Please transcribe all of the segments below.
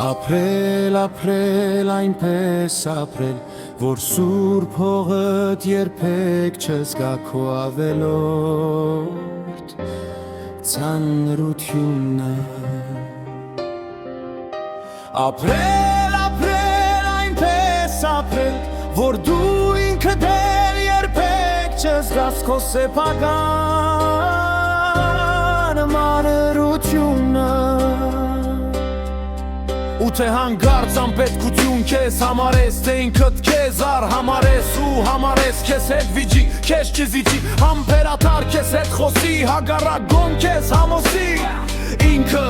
Ապրել, ապրել, այնպես ապրել, որ սուրբ հողդ երբեք չզգա քո ավելորդ ծանրությունը։ Ապրել, ապրել, այնպես ապրել, որ դու ինքդ էլ երբեք չզգաս քո սեփական մանրությունը։ Ու թե հանգարց անպետքություն քեզ համարես, թե ինքդ քեզ արհամարես ու համարես քեզ հետ վիճի, քեզ չզիջի, համբերատար քեզ հետ խոսի, հագարակ գոն քեզ համոսի, ինքը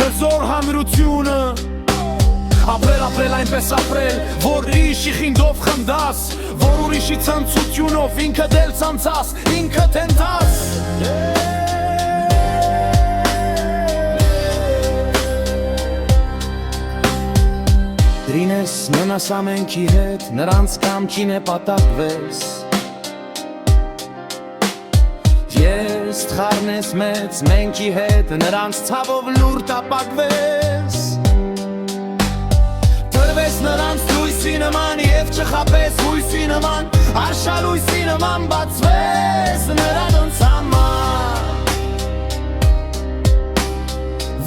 հզոր հանրությունը։ Ապրել, ապրել, այնպես ապրել, որ ուրիշի խինդով խնդաս, որ ուրիշի ցնծությունով ինքդ էլ ցանցաս, ինքդ հենթաս։ Դրինես մնաս ամենքի հետ, նրանց կամքին է պատակվես, ես թխարնես մեծ մենքի հետ, նրանց ցավով լուր տապակվես, տրվես նրանց լույսի նման և չխապես հույսի նման, արշալույսի նման բացվես նրանց համար,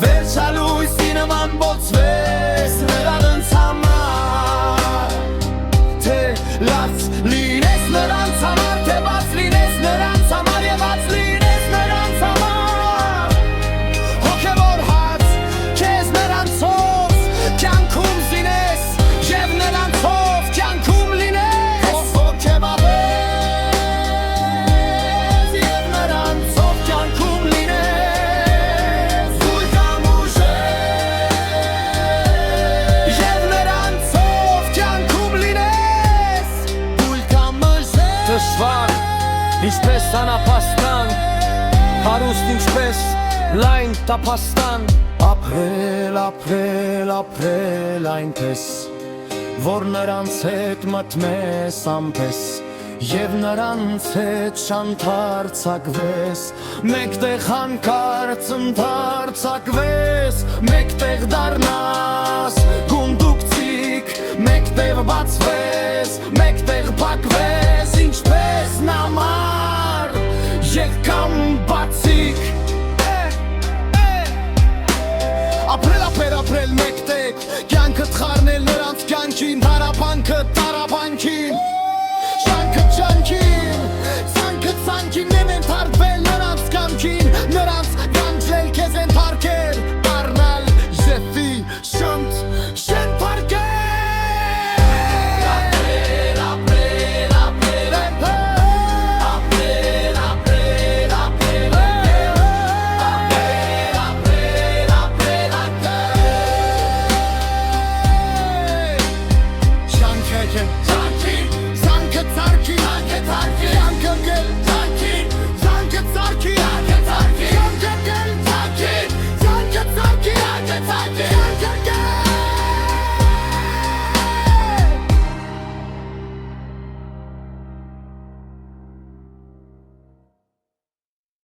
վերջալույսի նման բոցվես նրանց համար, թե լաց լինես նրանց համար, թե բաց լինես նրանց համար և ած լինես նրանց համար, հոգևոր հաց քեզ նրանցով կյանքում զինես և նրանցով կյանքում լինես, հոգևաբես և նրանցով կյանքում լինես, ուր կամ ուժեր և նրանցով կյանքում լինես, ուր կամ ուժեր դժվար ինչպես անապաստան, հարուստ ինչպես լայն տապաստան։ Ապրել, ապրել, ապրել այնպես, որ նրանց հետ մտմես ամպես և նրանց հետ շանթարցակվես, մեկտեղ հանկարծ ընդարձակվես, մեկտեղ դառնաս գունդուկցիկ, մեկտեղ բացվես, մեկտեղ փակվես, ինչպես նամար եկամ բացիկ։ Ապրել, ապրել, ապրել մեկտեղ, կյանքդ խառնել նրանց կյանքին, հարաբանքը տարաբանքին, շանքը ճանքին, ցանքը ցանքին եմ ենթարկվել